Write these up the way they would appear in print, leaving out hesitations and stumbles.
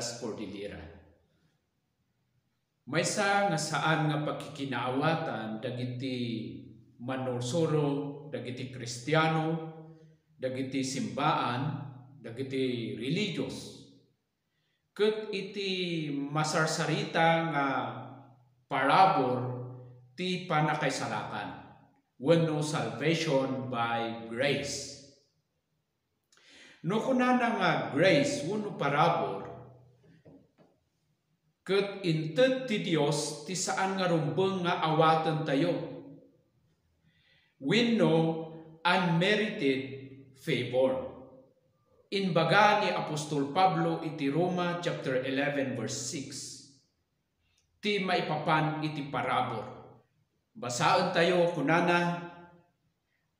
Las Cordillera. Maysa nga saan nga pagkikinaawatan dagiti manursuro, dagiti Kristiyano, dagiti simbaan, dagiti religious. Ket iti masarsarita nga parabor ti panakaisalakan, wenno salvation by grace. No kunana nga grace wenno parabor, ket inted ti Dios ti saan nga rumbeng nga awaten tayo, wenno unmerited favor. Inbaga ni Apostol Pablo iti Roma chapter 11 verse 6. Ti maipapan iti parabor. Basaan tayo kunana,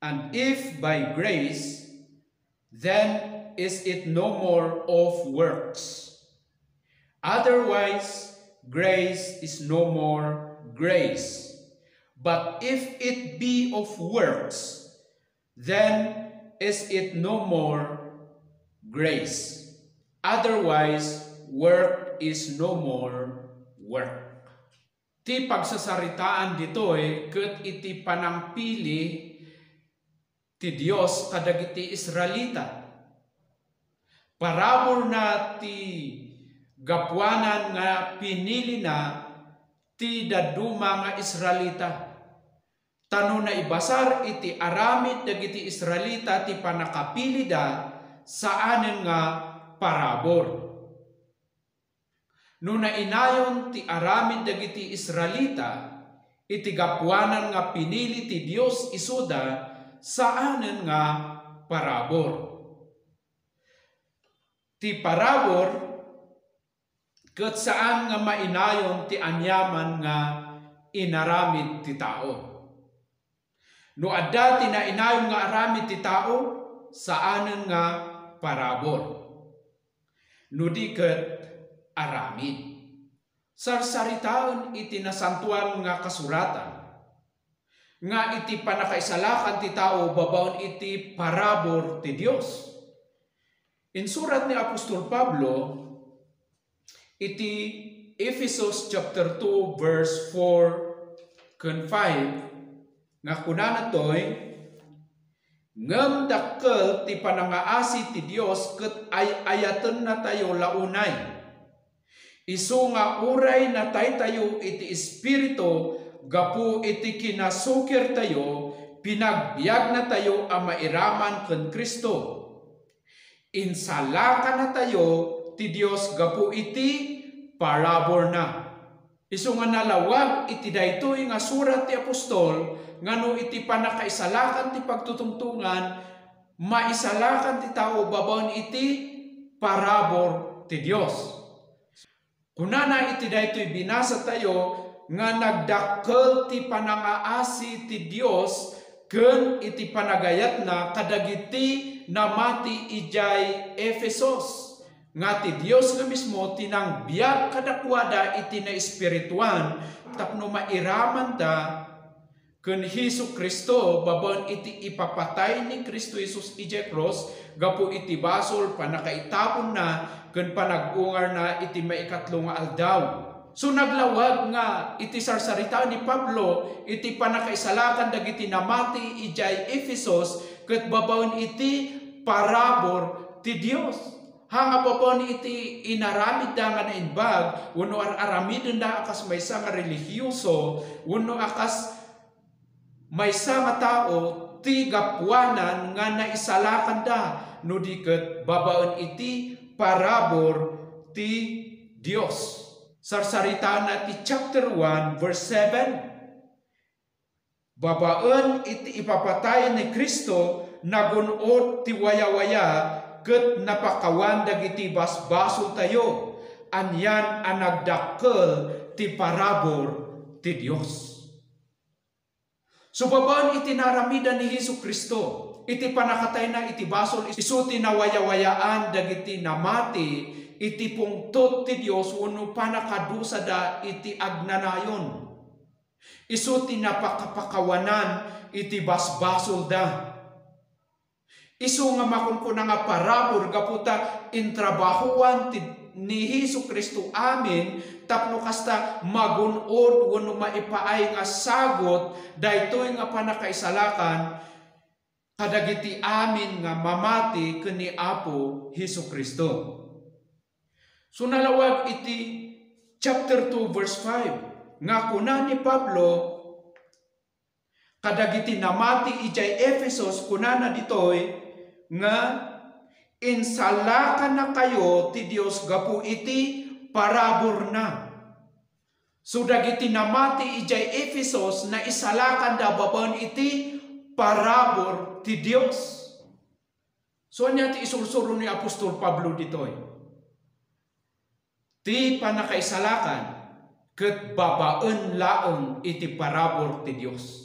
and if by grace, then is it no more of works. Otherwise, grace is no more grace. But if it be of works, then is it no more grace. Otherwise, work is no more work. Ti pagsasaritaan dito ket iti panangpili ti Dios kadagiti Israelita. Parabor na ti gapuanan nga pinili na ti daduma nga Israelita. Tano na ibasar iti aramid dagiti Israelita ti panakapili da saanen nga parabor. No nainayon ti aramid dagiti Israelita iti gapuanan nga pinili ti Dios isuda saanen nga parabor. Ti parabor ket saan nga mainayon ti anyaman nga inaramid ti tao. No adda ti nainayon nga aramid ti tao, saanen nga parabor. No di ket aramid. Sarsaritaon iti nasantuan nga kasuratan, nga iti panakaisalakan ti tao babaon iti parabor ti Dios. In surat ni Apostol Pablo, iti Ephesus chapter 2 verse 4 ken 5, nga kunana toy, ngem dakkel ti panangaasi ti Dios ket ayaten na tayo launay. Isu nga uray na tayo iti espiritu gapu iti kinasukir tayo, pinagbiag na tayo ang mairaman ken Kristo. Insalaka na tayo ti Dios gapu iti parabor na. Isu nga nalawag iti daytoy nga surat ti apostol ngano iti panakaisalakan ti pagtutungtungan, maisalakan ti tao babaon iti parabor ti Dios. Kunana iti daytoy binasa tayo nga nagdakkel ti panangaasi ti Dios ken iti panagayat na kadagiti namati ijay Efesos. Nga ti Dios nga mismo tinangbiag kadakwada iti na espirituan tapno mairaman ta ken Hesu Kristo babon iti ipapatay ni Kristo Jesus ijay cross gapu iti basol panakaitapon na ken panag-ungar na iti maikatlo nga aldaw. So naglawag nga iti sarsarita ni Pablo iti panakaisalakan dagiti namati ijay Efesos ket babon iti parabor ti Dios. Hanga babon iti inaramid da nga nainbag wenno aramiden da akas maysa nga religyoso wenno akas maysa nga tao ti gapuanan nga naisalakan da no di ket babaon iti parabor ti Dios. Sarsarita na ti chapter 1 verse 7. Babaon iti ipapatay ni Kristo nagunod ti waya-waya ket napakawan dagiti basbasol tayo. Anyan ang nagdakkel ti parabor ti Dios. So babaon iti naramida ni Hesu Kristo, iti panakatay na iti basol, isu ti nawaya-wayaan dagiti namati, iti pungtot ti Dios wenno panakadusa da iti agnanayon. Isu ti napakapakawanan iti basbasol da. Isu nga makunkuna nga parabor gaputa intrabahuan ni Hesu Kristo amin tapno kasta magunod wenno maipaay nga sagot daytoy nga panakaisalakan kadagiti amin nga mamati ken ni Apo Hesu Kristo. So nalawag iti chapter 2 verse 5 nga kuna ni Pablo kadagiti namati ijay Efesos kunana ditoy nga insalakan na kayo ti Dios gapu iti parabor na. So dagiti namati ijay Efesos na isalakan da babaen iti parabor ti Dios. So anya ti isursuro ni Apostol Pablo ditoy. Ti panakaisalakan ket babaen laeng iti parabor ti Dios.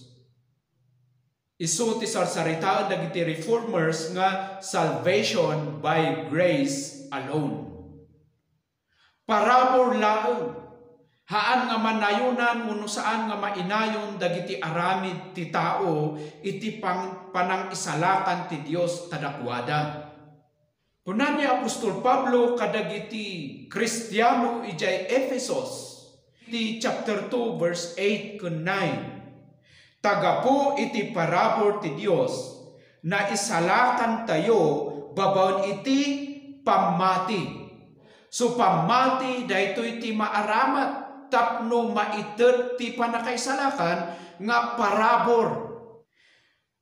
Isu ti sarsaritaan dagiti reformers nga salvation by grace alone. Parabor laeng haan nga manayunan wenno saan nga mainayon dagiti aramid ti tao iti panang isalakan ti Dios kadakwada. Kunan ni Apostol Pablo kadagiti Kristiyano ijay Efesos ti chapter 2 verse 8 ken 9. Tagapo iti parabor ti Dios na isalakan tayo babaon iti pamati. So pamati daytoy iti maaramat tapno maited ti panakaisalakan nga parabor.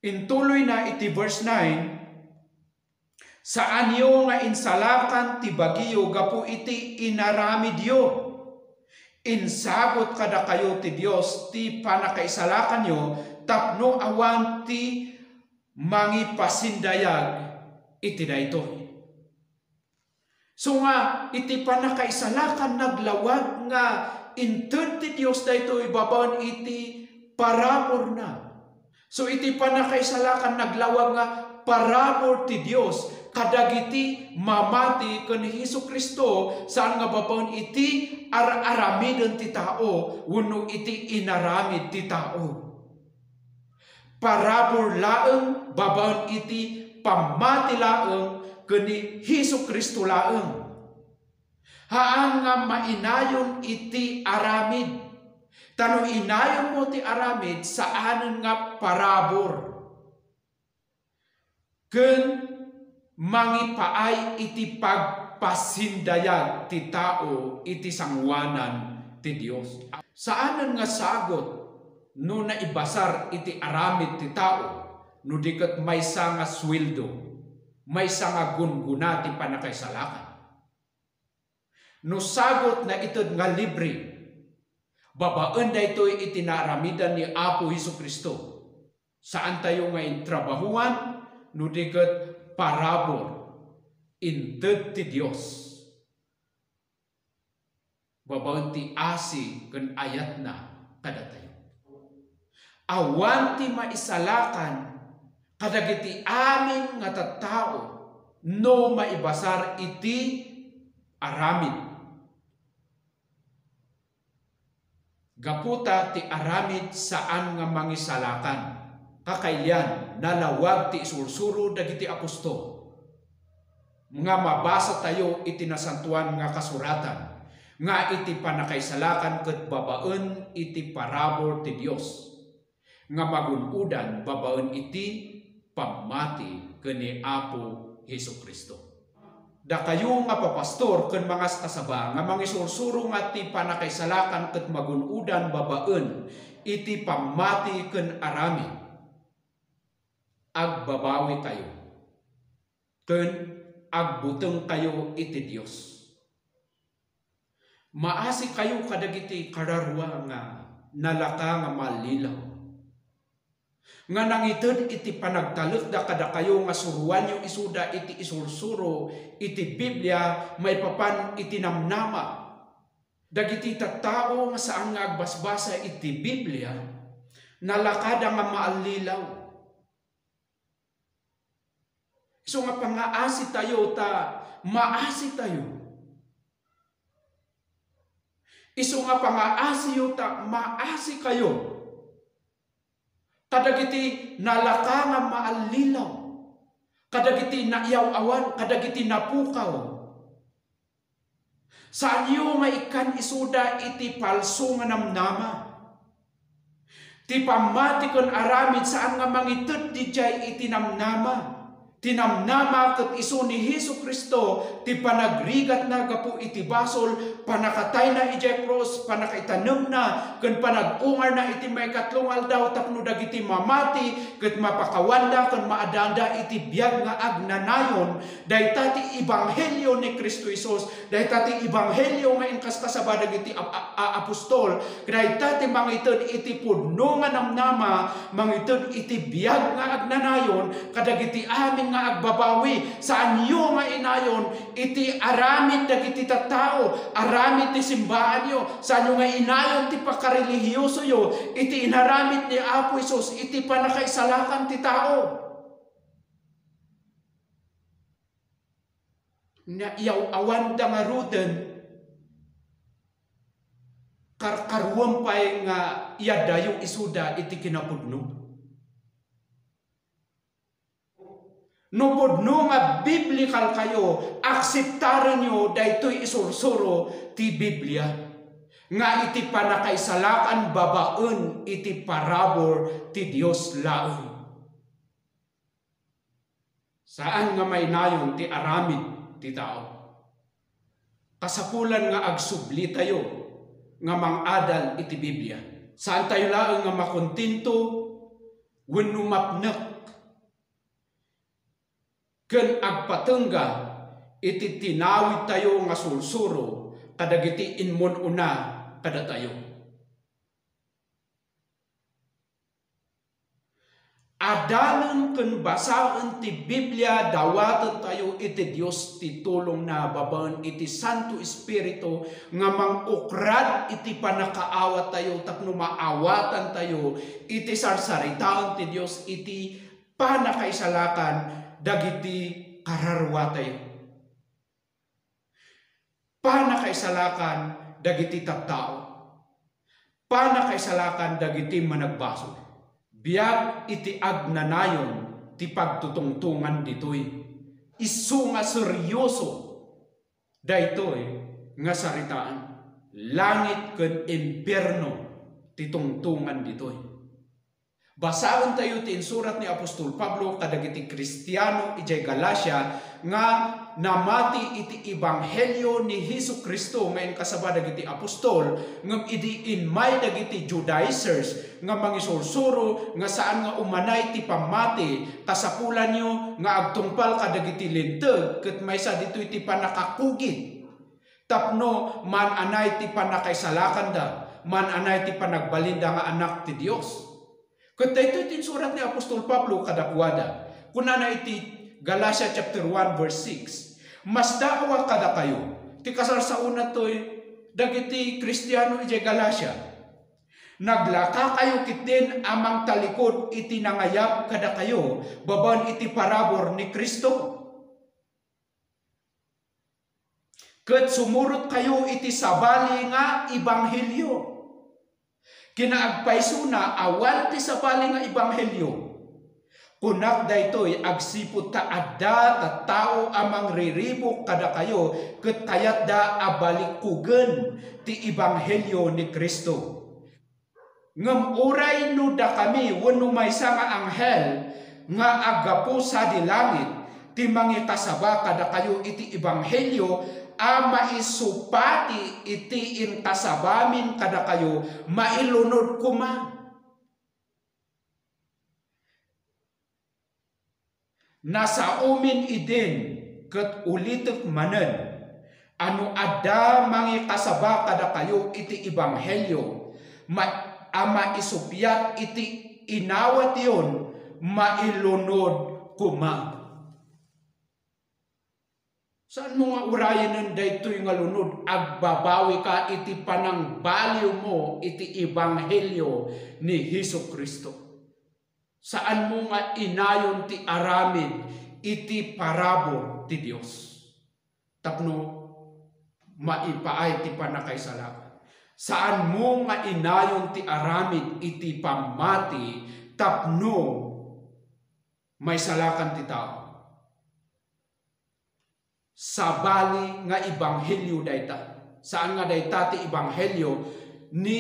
Intuloy na iti verse 9, saan yo nga insalakan ti bagiyo gapu iti inaramidyo. Insagot kada kayo ti Dios ti panakaisalakan nyo tapno awan ti mangipasindayag iti daytoy. So nga iti panakaisalakan naglawag nga inted ti Dios daytoy babaon iti parabor na. So iti panakaisalakan naglawag nga parabor ti Dios kadagiti mamati ken Hesu Kristo saan nga babaon iti aramiden ti tao wenno iti inaramid ti tao. Parabor laeng babaon iti pamati laeng ken ni Hesu Kristo laeng. Haan nga mainayon iti aramid. Tano inayon mo ti aramid saan nga parabor. Ken mangipaay iti pagpasindayag ti tao iti sangwanan ti Dios. Saanan nga sagot no naibasar iti aramid ti tao no diket maysa nga sweldo, maysa nga gunguna ti panakaisalakan. No sagot na ited nga libre, babaen daytoy iti naaramidan ni Apo Hesu Kristo. Saan tayo nga intrabahuan no diket parabor inted ti Dios. Babaen ti asi ken ayat na kadatayo. Awan ti maisalakan kadagiti amin nga tattao no maibasar iti aramid. Gaputa ti aramid saan nga mangisalakan. Kakailan nalawag ti isursuro dagiti apostol. Nga mabasa tayo iti nasantuan nga kasuratan. Nga iti panakaisalakan ket babaen iti parabor ti Dios. Nga magunudan babaen iti pamati ken ni Apo Hesu Kristo. Da kayo nga papastor ken mga kasaba nga mangisursuro nga ti panakaisalakan ket magunudan babaen iti pamati ken aramid. Agbabawi kayo ken agbuteng kayo iti Dios. Maasi kayo kadagiti kararwa nga nalaka nga malilaw. Nga nangited iti panagtalek da kada kayo nga suruan yung isuda iti isursuro iti Biblia may papan iti namnama. Dagiti tattao nga saan nga agbasbasa iti Biblia nalakada nga maalilaw. So nga pangaasi tayo ta maasi tayo. Isu nga pangaasi yo ta maasi kayo. Kadagiti nalaka nga maalilaw. Kadagiti naiyaw awan, kadagiti napukaw. Saan yu nga ikan isuda iti palso nga namnama. Ti pamati kon aramid saan nga mangitud di jay iti namnama. Tinamnama ket isu ni Hesu Kristo ti panagrigat na gapu iti basol, panakatay na ijay cross, panakaitanem na ken panagungar na iti maikatlong aldaw tapno dagiti mamati ket mapakawanda ken maadanda iti biag nga agnanayon dayta ti ebanghelyo ni Kristo Jesus, dayta ti ebanghelyo nga inkastasaba dagiti apostol, dayta ti mangited iti pudno nga namnama, mangited iti biag nga agnanayon kadagiti amin nga agbabawi. Saan yu nga inayon iti aramid dagiti tattao, aramid ti simbahan yo. Saan yu nga inayon ti pakarelihiyoso yo, iti inaramid ni Apo Isus, iti panakaisalakan ti tao. Na iyaw awan da nga ruden karkaruam pay nga iyadayo isuda iti kinapudno. No pudno nga biblical kayo, akseptaran nyo daytoy isursuro ti Biblia. Nga iti panakaisalakan babaen iti parabor ti Dios laeng. Saan nga may nayon ti aramid ti tao? Kasapulan nga agsubli tayo nga mangadal iti Biblia. Saan tayo laeng nga makontinto wenno mapnek ken agpatengga iti tinawid tayo nga sursuro kadagiti inmon una kada tayo. Adanon ken basaen ti Biblia dawaten tayo iti Dios ti tulong na babaen iti Santo Espiritu nga mangukrad iti panakaawat tayo tapno maawatan tayo iti sarsaritaon ti Dios iti panakaisalakan dagiti kararwa tayo. Panakaisalakan dagiti tattao. Panakaisalakan dagiti managbasol. Biag iti agnanayon ti pagtutungtungan ditoy. Isu nga seryoso daytoy nga saritaan. Langit ken impierno ti tungtungan ditoy. Basaon tayo ti insurat ni Apostol Pablo kadagiti Kristiyano ijay Galacia nga namati iti ebanghelyo ni Hesu Kristo ngayon kasaba dagiti apostol ngem idi inmay dagiti Judaizers nga mangisursuro nga saan nga umanay ti pamati kasapulan nyo nga agtungpal kadagiti linteg ket maysa ditoy ti panakakugit tapno man anay ti panakaisalakan da man anay ti panagbalinda nga anak ti Dios. Ket daytoy ti surat ni Apostol Pablo kadakwada. Kunana iti Galatia chapter 1 verse 6. Mas daawa kada kayo. Ti kasarsauna toy dagiti Kristiyano iti Galatia. Naglaka kayo kitin amang talikod iti nangayab kada kayo baban iti parabor ni Kristo. Ket sumurot kayo iti sabali nga ebanghelyo. Kinaagpayso na awal ti sabali nga ebanghelyo. Kunak daytoy agsipot ta adda ta tao amang riribok kada kayo ket kayat da abalikugen ti ebanghelyo ni Kristo. Ngem uray no da kami wenno maysa nga anghel nga agapo sa di langit ti mangikasaba kada kayo iti ebanghelyo maisupati iti inkasabamin kada kayo mailunod kuma. Nasa umin idin ket ulitek manen ano adda mangikasaba kada kayo iti ebanghelyo maisupyat iti inawat yon mailunod kuma. Saan mo nga urayan daytoy nga lunod agbabawi ka iti panang baliw mo iti ebanghelyo ni Hesu Kristo. Saan mo nga inayon ti aramid iti parabor ti Dios. Tapno maipaay ti panakaisalakan. Saan mo nga inayon ti aramid iti pamati tapno may salakan ti tao. Sabali nga ebanghelyo dayta. Saan nga daytati ebanghelyo ni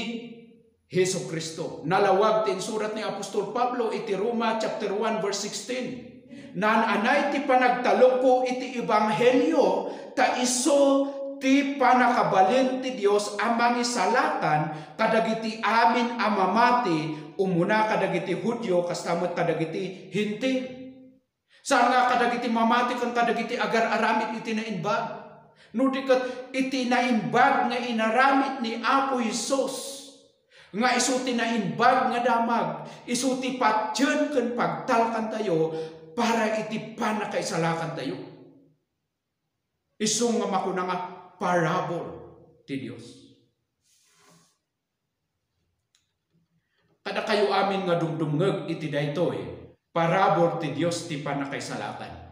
Hesus Kristo. Nalawag tin surat ni Apostol Pablo iti Roma chapter 1 verse 16. Nan anay ti panagtalok ko iti ebanghelyo ta iso ti panakabalin ti Dios amang isalatan kadagiti amin amamati umuna kadagiti Hudyo kastamot kadagiti Hintil. Saan nga kadagiti mamati kan kadagiti agar-aramid iti nainbag. No di kat iti nainbag nga inaramid ni Apo Hesus. Nga isuti nainbag nga damag, isuti patyen ken pagtalkan tayo para iti panakaisalakan tayo. Isu nga makuna nga parabol ti Dios. Kada kayo amin nga dumdumngeg iti daytoy, parabol ti Dios ti panakaisalakan.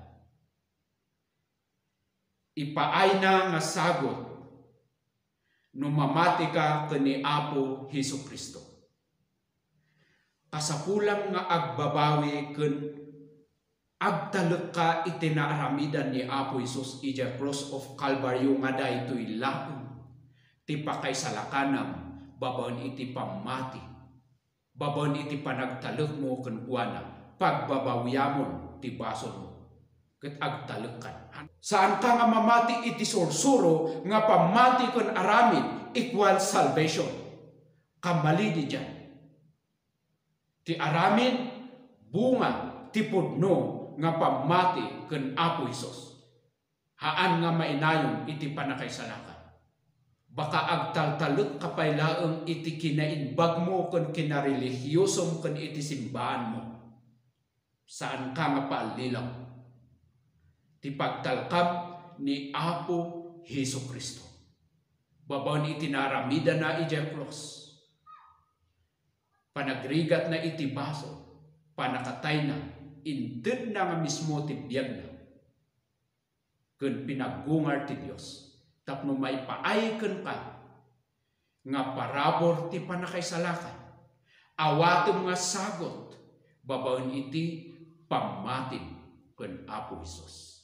Ipaay na nga sagot no mamati ka kani Apo Hesus Kristo. Kasapulang nga agbabawi ken agtalek ka iti naaramidan ni Apo Hesus ija cross of Calvary nga daytoy laeng ti pakaisalakanam babon iti pamati. Babon iti panagtalek mo ken kuana pagbabawyamon ti basol mo. Ket agtalek ka. Saan ka nga mamati iti sursuro nga pamati kon aramid equal salvation. Kamali di dyan. Ti aramid bunga ti pudno nga pamati kon Apo Hesus. Haan nga mainayon iti panakaisalakan. Baka agtaltalek kapaylaeng iti kinainbag mo kon kinarelihiyosom kon iti simbahan mo. Saan ka nga paalilaw? Ti pagtalkap ni Apo Hesus Kristo. Babon iti naramida na iti cross. Panagrigat na iti baso. Panakatay na. Inted na nga mismo ti biyag na. Kun pinagungar ti Dios. Tapno maipaay ken ka. Nga parabor ti panakaisalakan. Awatom nga sagot. Babon iti pamatin kun Apo Hesus.